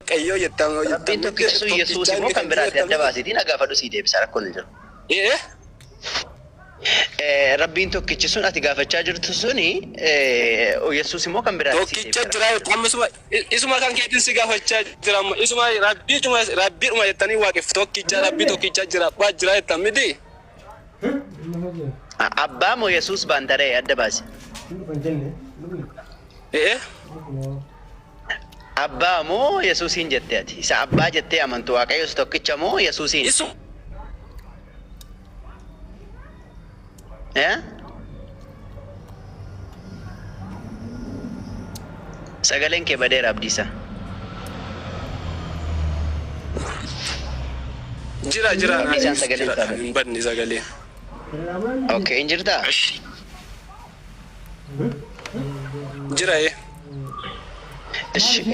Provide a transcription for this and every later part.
waaqayyo jettama Rabbiin tokkichi Yesuus immoo kan biraatti adda baasitiin agaafadhu sii deebisa rakkoon jiru. Rabbiin tokkichi sun ati gaafachaa jirtu suni Yesuus immoo kan biraatti sii deebisa. Tokkicha jira ammasuma isuma kan keetiin si gaafachaa jira isuma rabbiidhuma jettanii waaqef tokkicha rabbii tokkicha jira abbaa jira jettan miti. Abbaa moo Yesuus baandaree adda baasi. Abbaa moo Yesuusin jettee ati isa abbaa jettee amantu waaqayyo tokkicha moo Yesuusin? Sagaleen kee badeera Abdiisa. Jira. Badni sagalee. Okay, injirtaa? Jira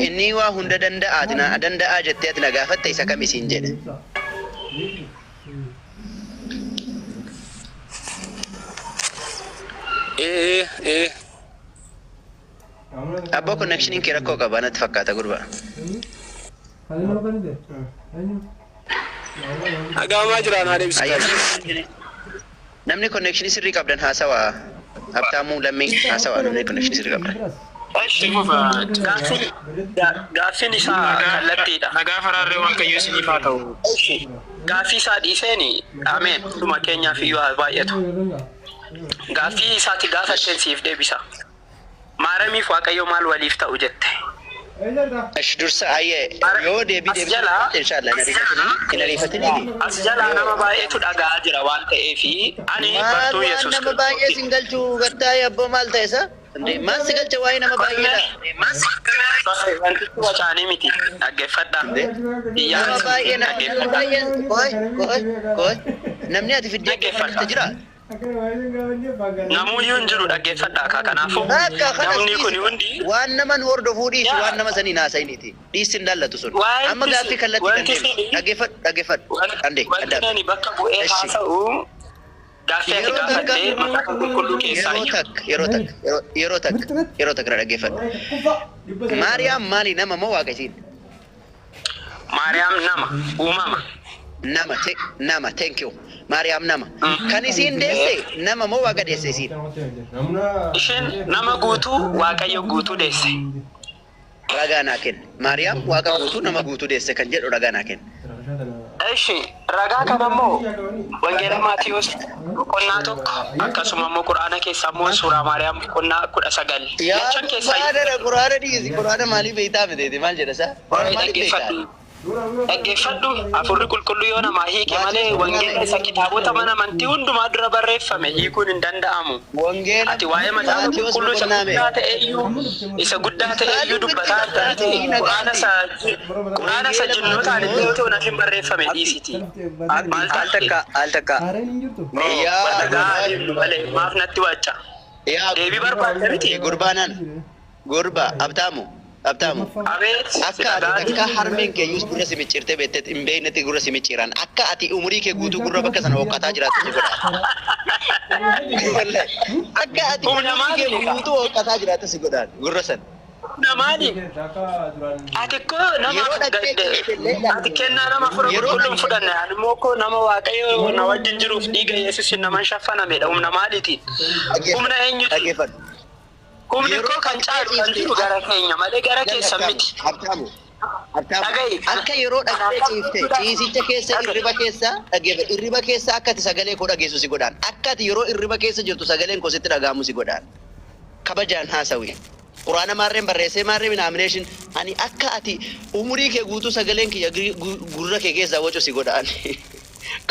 inni waa hunda danda'aa jettee ati na gaafatte isa kam isiin jedhe? Abbaa connectionin kee rakkoo qaba natti fakkaata gurbaa. Agaamaa jira naa deebisa. Namni connectionii sirrii qabdan haasawaa. Abtaamuu lammii haasawaa namni connectionii sirrii qabdan. Gaaffiin isaa kallattiidha. Nagaa faraarree waaqayyo isiniif haa ta'u. Gaaffii isaa dhiiseeni ameen dhuma keenyaaf iyyuu haa baay'atu. Gaaffii isaati gaafatteen siif deebisa. Maaramiif waaqayyo maal waliif ta'u jette? Dursa ayyee yoo deebii inshallah hin ariifatini. As jalaa nama baay'eetu dhaga'aa jira waan ta'eefi ani bartuu Yesuus nama baay'ee singalchuu gartaa yabboo maal ta'e isa? Maal si galcha waa'ee nama baay'eedha? Wantichi wacaanii miti dhaggeeffadhaa. Nama baay'ee namni ati fiddee dhaggeeffadha jira? Namuuyyuu hin jiru dhaggeeffadhaa kaa kanaafuu namni kun hundi waan naman hordofuu dhiisi waan nama sanii naasa'iniiti dhiisi hin daallatu sun amma gaaffii kallattii dhaggeeffadhu andee wanti bakka bu'ee haasa'u gaaffii ati gaafattee maqaa qulqulluu keessaa yeroo takka dhaggeeffadhu. Maariyaam maali nama moo waaqa isiin? Maariyaam nama uumama. Nama thank you. Maariyaam nama. Kan isiin deesse nama moo waaqa deesse isiin? Isheen nama guutuu waaqayyo guutuu deesse. Ragaa naa kenna. Maariyaam waaqa guutuu nama guutuu deesse kan jedhu ragaa naa kenna. Ishi ragaa kanammoo wangeela Maatiyos boqonnaa tokko akkasuma immoo Quraana keessaa immoo suuraa Maariyaam boqonnaa 19 jechaan keessaa Quraana dhiisi Quraana maaliif beektaa miteeti maal jedha isaa? Dhaggeeffadhu afurri qulqulluu yoo namaa hiike malee wangeela isa kitaabota mana amantii hundumaa dura barreeffame hiikuun hin danda'amu. Ati waa'ee macaafa qulqulluu isa guddaa ta'e iyyuu dubbataa taate Quraana isa jinnootaan illee otoo naaf hin barreeffame dhiisiti. Al takka. Malee maaf natti wacca. Deebii barbaadda miti. Gurbaa abtaamu. Akka harmeen kee yuus gurra simicciirtee beekte hin beeknetti gurra simicciiran akka ati umurii kee guutuu gurra bakka sana hooqqataa jiraatu si godha. Akka ati umurii kee guutuu hooqqataa jiraatu si godha gurra sana. Namaani ati ko nama ati kennaa nama fura qulqulluun fudhanne ani immoo ko nama waaqayyo na wajjin jiruuf dhiiga Yesuus nama shaffanamedha humna maaliitiin humna eenyuti humni koo kan caalu kan jiru gara keenya malee gara keessa miti. Akka yeroo dhagee ciifte ciisicha keessa irriba keessa akka ati sagalee koo dhageessu si godhaan akka ati yeroo irriba keessa jirtu sagaleen koo sitti dhaga'amu si godhaan kabajaan haasawi. Quraana maarreen barreessee maarreen nomination ani akka ati umurii kee guutuu sagaleen kiyya gurra kee keessaa wacu si godhaan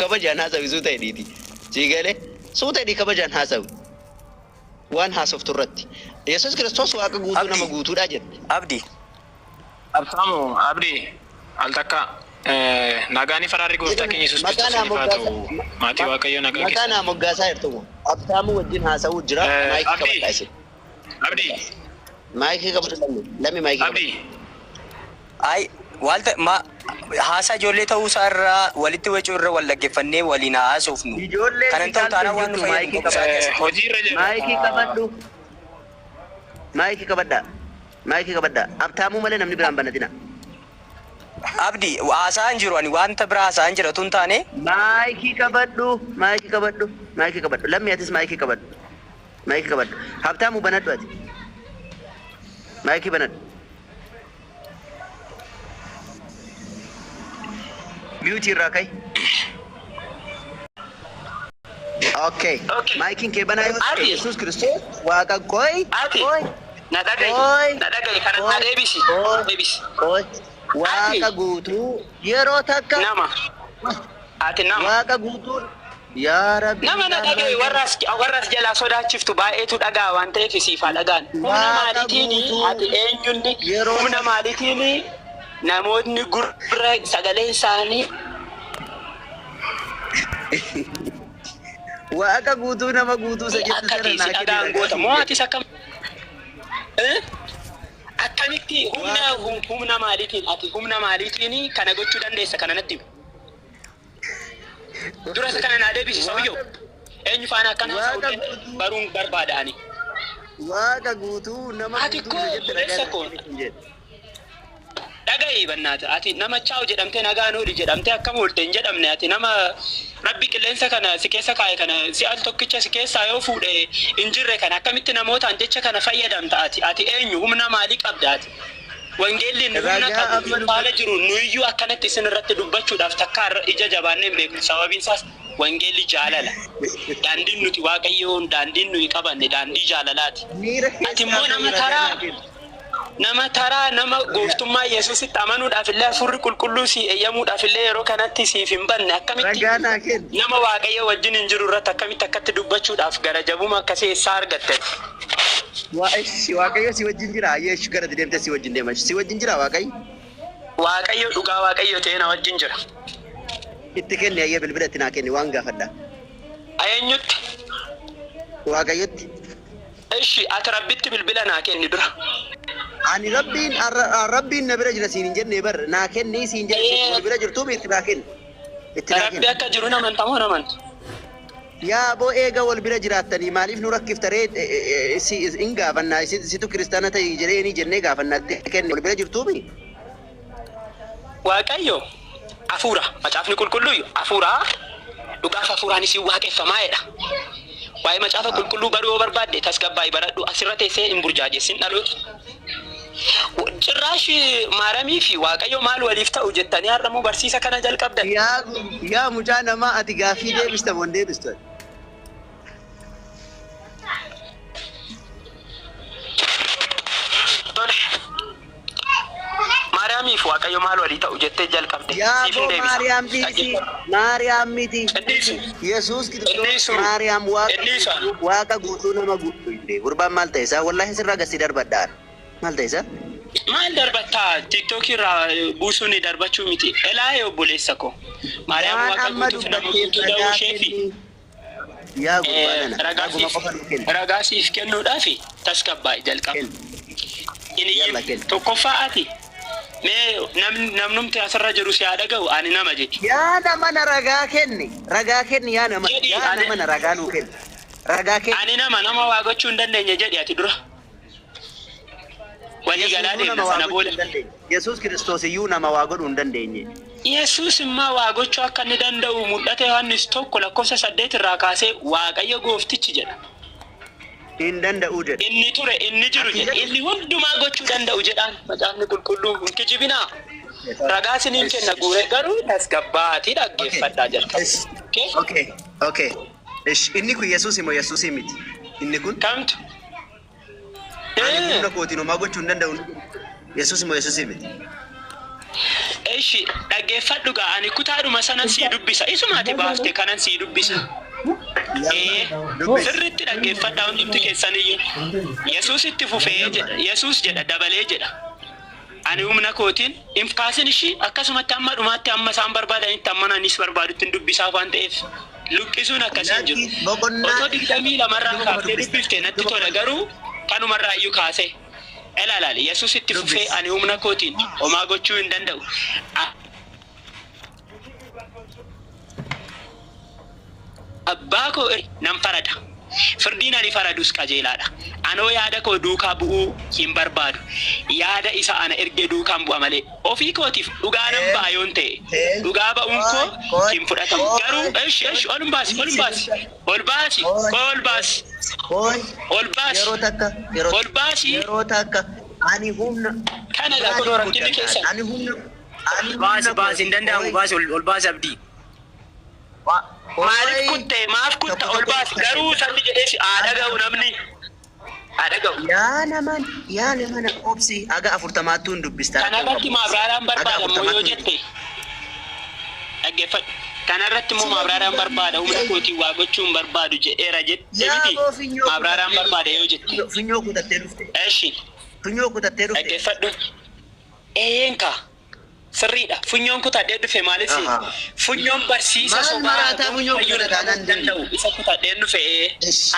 kabajaan haasawi suuta hidhiiti si galee suuta hidhii kabajaan haasawi waan haasoftu irratti Yesuus Kiristoos waaqa guutuu nama guutuudha jedhe. Abdi al takka nagaani faraarri gooftaa keenya Yesuus Kiristoos ni faatu maatii waaqayyo nagaa keessa. Maqaan moggaasaa jirtu abtaamu wajjin haasa'uu jira maayikii qabadhaa isin. Abdi. Maayikii qabadhaa lammi maayikii qabadhaa. Ay waalta haasaa ijoollee ta'uu isaarraa walitti wacuu irra wal dhaggeeffannee waliin haasofnu. Kanan ta'u taanaa waan nu fayyadu. Maayikii qabadhaa. Abtaamuu malee namni biraan banatina. abdi haasa'an jiru ani wanta biraa haasa'an jira tun taane. Maayikii qabadhu. Lammi atis maayikii qabadhu. Habtaamu banadhu ati. Maayikii banadhu. Mute irraa kai. Okay. Maikin ke bana Yesus Kristus waaqa koi. Na dhagaye kana na deebisi. Waaqa guutuu yeroo takka nama. Ati nama. Waaqa guutuu yaa Rabbi. Nama na dhagaye warras jala sodaachiftu baay'eetu dhagaa waan ta'eef siifa dhagaan. Humna maaliitiini ati eenyundi humna maaliitiini namoonni gurra sagalee isaanii waaqa guutuu nama guutuu isa jettu sana naa dhagaan goota moo'atis akkamitti humna maaliitiin ati humna maaliitiin kana gochuu dandeessa kana natti dura isa kana naa deebisi sawiyyoo eenyu faana akkana baruun barbaadaani waaqa guutuu nama guutuu isa jettu dhagaye bannaata ati nama chaa'u jedhamtee nagaan ooli jedhamtee akkam oolte hin jedhamne ati nama rabbi qilleensa kana si keessa kaa'e kana si al tokkicha si keessaa yoo fuudhe hin jirre kana akkamitti namootaan jecha kana fayyadamta ati eenyu humna maalii qabda ati wangeelliin humna qabu faala jiru nuyiyyuu akkanatti isin irratti dubbachuudhaaf takka ija jabaannee hin beeknu sababiin isaas wangeelli jaalala daandiin nuti waaqayyoon daandiin nuyi qabanne daandii jaalalaati ati immoo nama taraa nama gooftummaa Yesuusitti amanuudhaaf illee hafuurri qulqulluu si eeyyamuudhaaf illee yeroo kanatti siif hin banne akkamitti nama waaqayyo wajjin hin jiru irratti akkamitti akkatti dubbachuudhaaf gara jabuma akkasii eessaa argatte? Waaqayyo si wajjin jira yeeshu gara deemte si wajjin deema si wajjin jira waaqayyo dhugaa waaqayyo ta'e na wajjin jira. Itti kenni ayyee bilbila itti naa kenni waan gaafadha. Eenyutti? Waaqayyotti. Ishi ati rabbitti bilbila naa kenni dura. Ani rabbiin na bira jira siin hin jenne bar naa kenni siin jenne bira jirtu itti naa kenni. Rabbi akka jiru namantamoo namanta? Yaa boo eega wal bira jiraattanii maaliif nu rakkiftaree hin gaafannaa situ kiristaana ta'e jedhee jennee gaafannatti kenni wal bira jirtuumi? Waaqayyo hafuura macaafni qulqulluu hafuura dhugaaf hafuuraan isin waaqeffamaa'edha. Waa'ee macaafa qulqulluu baruu barbaadde tasgabbaa'ii baradhu asirra teessee hin burjaajessin dhaloota. Cirraash maaramii fi waaqayyo maal waliif ta'u jettanii har'amuu barsiisa kana jalqabdan. Yaa mucaa namaa ati gaaffii deebista moo deebistu? Maaramii fi waaqayyo maal walii ta'u jettee jalqabde. Yaa Maariyaam miti. Yesuus Kiristoos Maariyaam waaqa guutuu nama guutuu illee gurbaan maal ta'e isaa wallaahi sirraa gasii darbadhaan. Maal ta'e isaa? Maal darbattaa TikTok irraa buusuun darbachuu miti. Elaa obboleessa koo. Maariyaam waaqa guutuuf nama guutuu ta'uu isheefi. Yaa gurbaan ragaa siif kennuudhaafi tasgabbaa'i jalqaba. Tokkoffaa ati. Namnumti asirra jiru si haa dhaga'u ani nama jedhi. Yaa nama na ragaa kenni yaa nama na ragaa nuu kenni. Ragaa kenni. Ani nama waa gochuu hin dandeenye jedhi ati dura. Walii galaa deemna sana booda. Yesuus Kiristoos iyyuu nama waa godhuu hin dandeenye. Yesuus immoo waa gochuu akka inni danda'u mul'ata Yohaannis 1:8 irraa kaasee Waaqayyo gooftichi jedha. Hin danda'u jedha. Inni ture inni jiru jedha. Inni hundumaa gochuu danda'u jedhaan macaafni qulqulluu hin kijibinaa. Ragaa isiniin kenna guure garuu tasgabbaatii dhaggeeffadhaa jalqaba. Okay. Inni kun Yesuus immoo Yesuus miti. Inni kun kamtu? Ani humna kootiin homaa gochuu hin danda'u. Yesuus immoo Yesuus miti. Eeshi dhaggeeffadhu gaa ani kutaadhuma sanan sii dubbisa. Isumaati baaftee kanan sii dubbisa. Sirriitti dhaggeeffadhaa hundumti keessaniyyuu. Yesuus itti fufee jedha. Yesuus jedha dabalee jedha. Ani humna kootiin hin kaasin ishii akkasumatti amma dhumaatti amma isaan barbaadanitti amma anis barbaadutti hin dubbisaaf waan ta'eef luqqisuun akkasiin jiru. Otoo 22 kaaftee dubbiftee natti tola garuu kanumarraa iyyuu kaasee. Ilaali Yesuus itti fufee ani humna kootiin homaa gochuu hin danda'u. Abbaa koo nan farada. Firdiin ani faradus qajeelaadha. Anoo yaada koo duukaa bu'uu hin barbaadu. Yaada isa ana erge duukaan bu'a malee. Ofii kootiif dhugaa nan ba'a yoon ta'e. Dhugaa ba'uun koo hin fudhatamu. Garuu eesh ol baasi. Yeroo takka ani humna kana gaa kun rakkinni keessan. Ani humna baasi hin danda'amu baasi ol baasi abdii. Maaliif kutte maaf kutta ol baasi garuu sanni jedhee si dhaga'u namni. Dhaga'u. Yaa naman obsi aga 40 hin dubbistaa. Kanarratti maabraaraan barbaadamu yoo jette. Dhaggeeffadhu. Kanarratti immoo maabraaraan barbaada humna kootii waa gochuun barbaadu jedheera jettee maabraaraan barbaada yoo jette. Funyoo kutattee dhufte. Eeshi. Funyoo kutattee dhufte. Dhaggeeffadhu. Eenka. Sirriidha. Funyoon kutadhee dhufe maalis funyoon barsiisa sobaa fayyadamuun danda'u isa kutadhee dhufe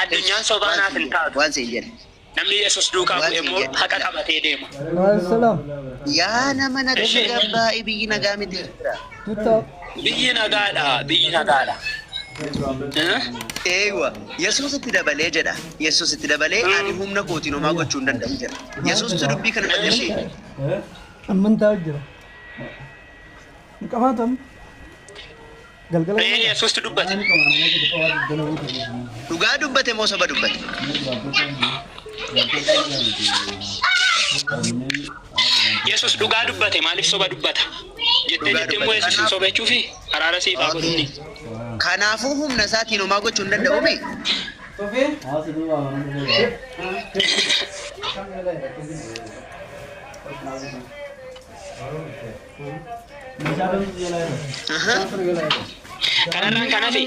addunyaan sobaa naaf hin taatu. Waan siin jedhe. Namni Yesuus duukaa bu'e immoo haqa qabatee deema. Yaa nama nagaa gabbaa biyyi nagaa miti. Biyyi nagaadha. Eewa Yesuusitti dabalee jedha. Yesuusitti dabalee ani humna kootiin homaa gochuu hin danda'u jedha. Yesuusitti dubbii kana dhaggeeffadhu. Amantaa jira. Qabaatan galgala. Yesuusitti dubbate. Dhugaa dubbate moo soba dubbate? Yesuus dhugaa dubbate maaliif soba dubbata? Jettee immoo Yesuus sobachuuf araara siifaa godhunni. Kanaafuu humna isaatiin homaa gochuu hin danda'uumi. Kanarraan kan hafe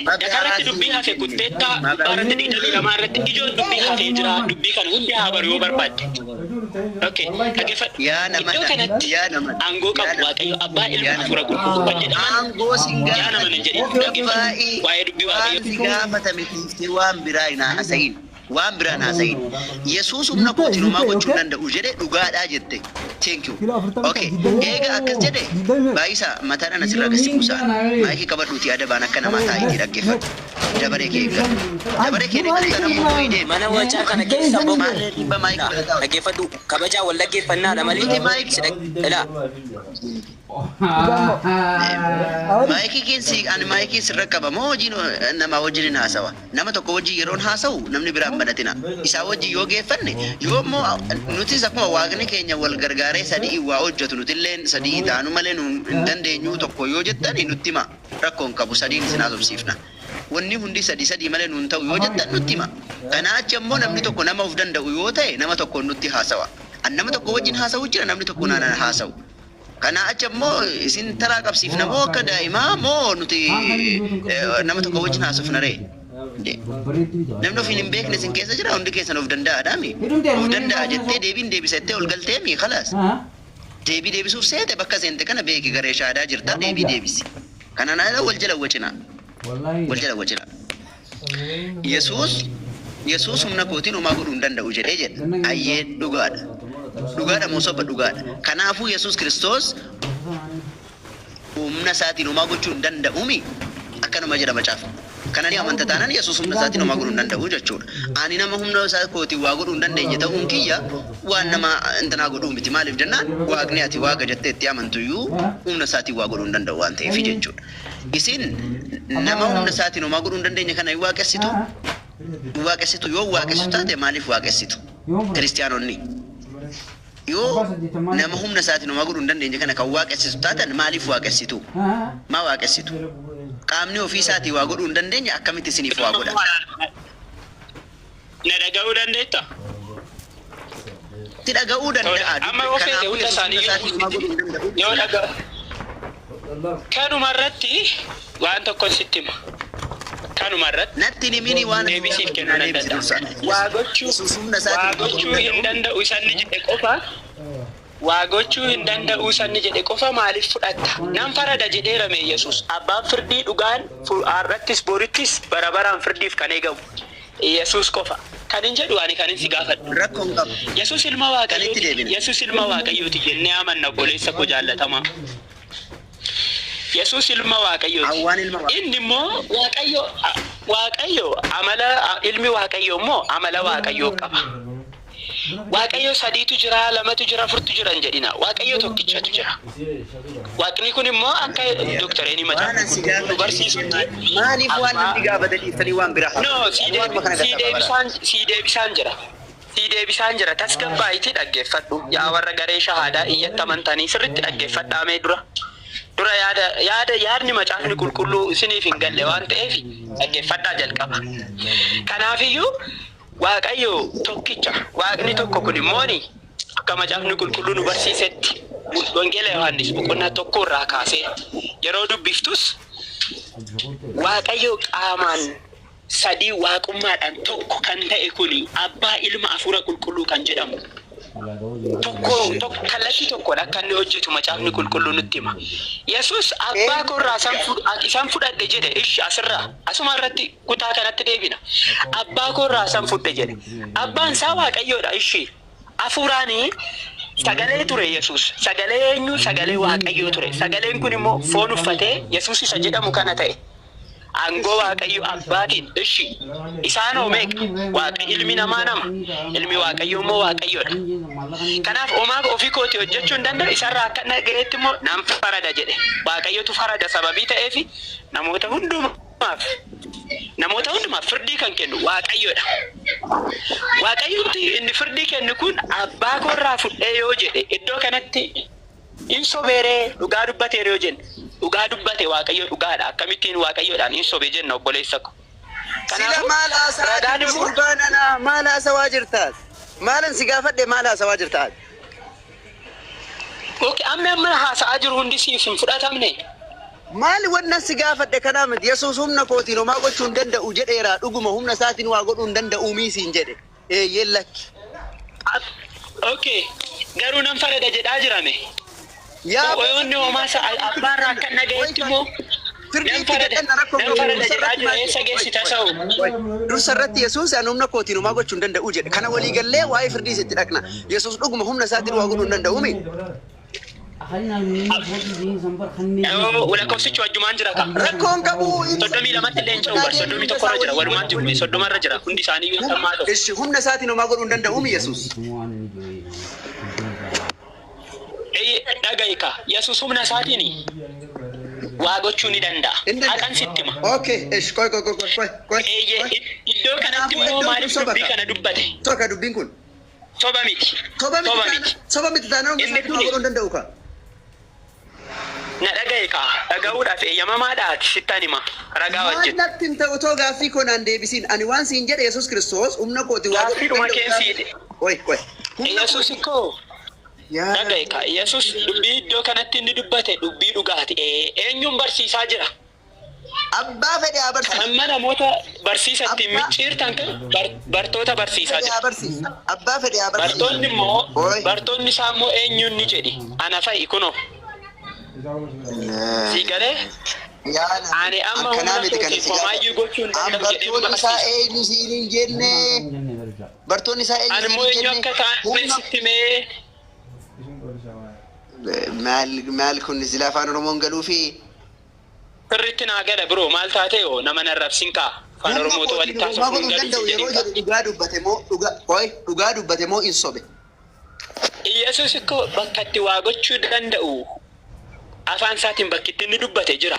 dakarratti dubbii hafe kutteetta baratti diidamii lamaarratti ijoon dubbii hafee jira dubbii kana hundi haa baru yoo barbaadde. Okay, dhaggeeffadhu. Iddoo kanatti aangoo qabu Waaqayyo abbaa ilma hafuura qulqulluu kan jedhaman yaa nama nan jedhe dhaggeeffadhu waa'ee dubbii Waaqayyo. Gaafatame tiiftee waan biraa hin haasa'iin. Waan biraan haasa'iin. Yesuus humna kootiin homaa gochuu hin danda'u jedhe dhugaadhaa jette. Thank you. Okay. Egaa akkas jedhe baay'isa mataadhaan asirra gasii kuusaan maayikii qabadhuutii adabaan akka namaa taa'ee dhaggeeffatu. Dabaree kee eegaa. Dabaree kee eegaa namuu horii deema. Mana wacaa kana keessa boqoo Dhibba maayikii godhataa. dhaggeeffadhu kabajaa wal dhaggeeffannaadha malee ilaa Maayikii keessi ani maayikii sirra qaba moo hojiin nama wajjin haasawa. Nama tokko wajjin yeroon haasa'u namni biraan banatina. Isaa wajjin yoo geeffanne yoo immoo nutis akkuma waaqni keenya wal gargaaree sadii waa hojjetu nutilleen sadii taanu malee nu hin dandeenyu tokko yoo jettan nutti hima. Rakkoon qabu sadiin isin haasofsiifna. Wanni hundi sadii malee nuun ta'u yoo jettan nutti hima. Kanaa achi immoo namni tokko nama of danda'u yoo ta'e nama tokko nutti haasawa. An nama tokko wajjin haasa'u jira namni tokko naan haasa'u. Kana achi immoo isin taraa qabsiifna moo akka daa'imaa moo nuti nama tokko wajjin haasofna ree? Namni ofiin hin beekne isin keessa jira hundi keessan of danda'aadhaami. Of danda'a jettee deebiin deebisettee ol galteemi khalaas. Deebii deebisuuf seete bakka seente kana beeki garee shaadaa jirta deebii deebisi. Kana naala wal jala wacina. Wal jala wacina. Yesuus humna kootiin homaa godhuu hin danda'u jedhee jedha. Ayyee dhugaadha. Dhugaadha moo soba dhugaadha. Kanaafuu Yesuus Kiristoos humna isaatiin homaa gochuu hin danda'uumi akkanuma jedha macaafa. Kana ni amanta taanaan Yesuus humna isaatiin homaa godhuu hin danda'u jechuudha. Ani nama humna isaa kootiin waa godhuu hin dandeenye ta'uun kiyya waan nama intanaa godhuu miti maaliif jennaan waaqni ati waaqa jettee itti amantuyyuu humna isaatiin waa godhuu hin danda'u waan ta'eef jechuudha. Isin nama humna isaatiin homaa godhuu hin dandeenye kana waaqessitu yoo waaqessitu taate maaliif waaqessitu? Kiristiyaanonni. Yoo nama humna isaatiin homaa godhuu hin dandeenye kana kan waaqessitu taatan maaliif waaqessitu? Maa waaqessitu? Qaamni ofii isaatii waa godhuu hin dandeenye akkamitti isiniif waa godha? Na dhaga'uu dandeetta? Ti dhaga'uu danda'a. Amma yoo fedhe hunda isaanii yoo dhaga'a. Kanumarratti waan tokko sitti hima. Kanumarratti natti nimini waan deebisiif kennuu nan danda'a. Waa gochuu hin danda'u sanni jedhe qofa. Waa gochuu hin danda'u sanni jedhe qofa maaliif fudhatta? Nan farada jedheerame Yesuus. Abbaan firdii dhugaan har'attis borittis bara baraan firdiif kan eegamu. Yesuus qofa. Kan hin jedhu ani kan hin si gaafadhu. Rakkoon qabu. Yesuus ilma Waaqayyooti. Yesuus ilma Waaqayyooti jennee amanna obboleessa koo jaallatamaa. Yesuus ilma Waaqayyooti. Inni immoo Waaqayyo waaqayyo amala ilmi waaqayyo immoo amala waaqayyo qaba. Waaqayyo sadiitu jira, lamatu jira, afurtu jira hin jedhina. Waaqayyo tokkichatu jira. Waaqni kun immoo akka doktoreeni macaafa barsiisutti maaliif waan nuti gaafatan dhiiftanii waan biraa no si deebisaan jira. Tasgabbaa'itii dhaggeeffadhu. Yaa warra garee shahaadaa iyyatti amantanii sirriitti dhaggeeffadhaamee dura yaadni macaafni qulqulluu isiniif hin galle waan ta'eef dhaggeeffadhaa jalqaba. Kanaafiyyuu waaqayyo tokkicha. Waaqni tokko kun immoo akka macaafni qulqulluu nu barsiisetti wangeela Yohaannis boqonnaa 1 irraa kaasee yeroo dubbiftus waaqayyo qaamaan sadii waaqummaadhaan tokko kan ta'e kuni abbaa ilma hafuura qulqulluu kan jedhamu. Tokko kallattii tokkodha akka inni hojjetu macaafni qulqulluu nutti hima. Yesuus abbaa korraa isaan fudhadhe jedhe ishi asirraa asuma irratti kutaa kanatti deebina. Abbaa korraa isaan fudhe jedhe. Abbaan isaa waaqayyoodha ishi. Hafuuraanii sagalee ture Yesuus. Sagalee eenyu sagalee waaqayyoo ture. Sagaleen kun immoo foon uffatee Yesuus isa jedhamu kana ta'e. Angoo waaqayyo abbaatiin ishi isaan oomeek waaqayyo ilmi namaa nama ilmi waaqayyo immoo waaqayyoodha. Kanaaf oomaa ofii kooti hojjechuu hin danda'u isarraa akka dhagayeetti immoo nam farada jedhe. Waaqayyotu farada sababii ta'eef namoota hundumaaf firdii kan kennu waaqayyoodha. Waaqayyooti inni firdii kennu kun abbaa korraa fudhee yoo jedhe iddoo kanatti in sobeeree dhugaa dubbateera yoo jenne. Dhugaa dubbate waaqayyo dhugaadha. Akkamittiin waaqayyoodhaan hin sobe jenna obboleessa ko. Sila maal haasa'aa gurbaanana maal haasawaa jirtaat? Maalan si gaafadhe maal haasawaa jirtaat? Okey amma haasa'aa jiru hundi siif hin fudhatamne. Maali wannan si gaafadhe kanaa miti Yesuus humna kootiin homaa gochuu hin danda'u jedheera dhuguma humna isaatiin waa godhuu hin danda'u miisiin jedhe. Yeellakki. Okey garuu nan farada jedhaa jirame. Yaa oyonni homaa abbaan akka nagayetti immoo dursarratti Yesuus an humna kootiin homaa gochuu hin danda'u jedhe. Kana walii gallee waa'ee firdii sitti dhaqna. Yesuus dhuguma humna isaatiin waa godhuu hin danda'u mi? lakkoofsichi wajjumaan jira ka. Rakkoon qabu. 32 illee hin ce'u bar 31 irra jira walumaan jiru 30 irra jira hundi isaanii beekamaa ta'u. Ishi humna isaatiin homaa godhuu hin danda'u mi Yesuus? Dhagaika Yesuus humna isaatiin waa gochuu ni danda'a. Haqan sitti hima. Okay, ish koy. Iddoo kanatti immoo maaliif dubbii kana dubbate? Tokko dubbiin kun. Soba miti. Soba miti taanaan humna isaatiin homaa godhuu hin danda'u ka. Na dhagaika dhaga'uudhaaf eeyyamamaadhaati sittaan hima ragaa wajjin. Waan natti hin ta'u too gaaffii koo naan deebisiin ani waan siin jedhe Yesuus Kiristoos humna kootiin waa godhuu hin danda'u. Koy. Yesuus koo. Dhagaika Yesuus dubbii iddoo kanatti inni dubbate dubbii dhugaati. Eenyuun barsiisaa jira? Abbaa fedhe haa barsiisu. Amma namoota barsiisatti micciirtan kan bartoota barsiisaa jira. Abbaa fedhe haa barsiisu. Bartoonni immoo bartoonni isaa immoo eenyuun ni jedhi ana fa'i kunoo. Sigalee ani amma humna kootiin homaayyuu gochuun danda'u jedhee bartoonni isaa eenyu siin hin jenne. Bartoonni isaa eenyu ani immoo eenyu akka ta'an sitti mee maal kun sila afaan Oromoon galuu fi sirriitti naa gala biroo maal taate yoo nama narrabsin kaa afaan Oromootu walitti haasofuu danda'u yeroo jedhu dhugaa dubbate moo in sobe. Yesuus ikkoo bakka itti waa gochuu danda'u afaan isaatiin bakki itti inni dubbate jira.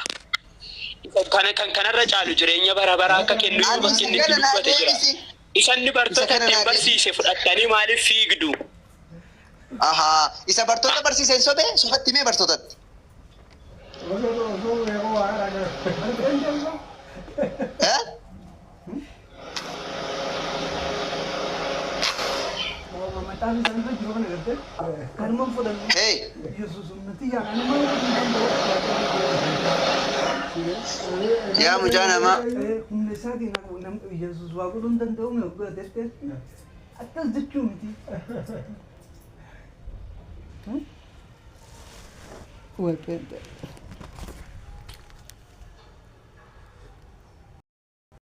Kanarra caalu jireenya bara baraa akka kennu bakki inni itti dubbate jira. Isanni bartoota ittiin barsiise fudhattanii maaliif fiigdu? Isa bartoota barsiisen sobe sofatti mee bartootatti. Yaa mucaa namaa. Wait.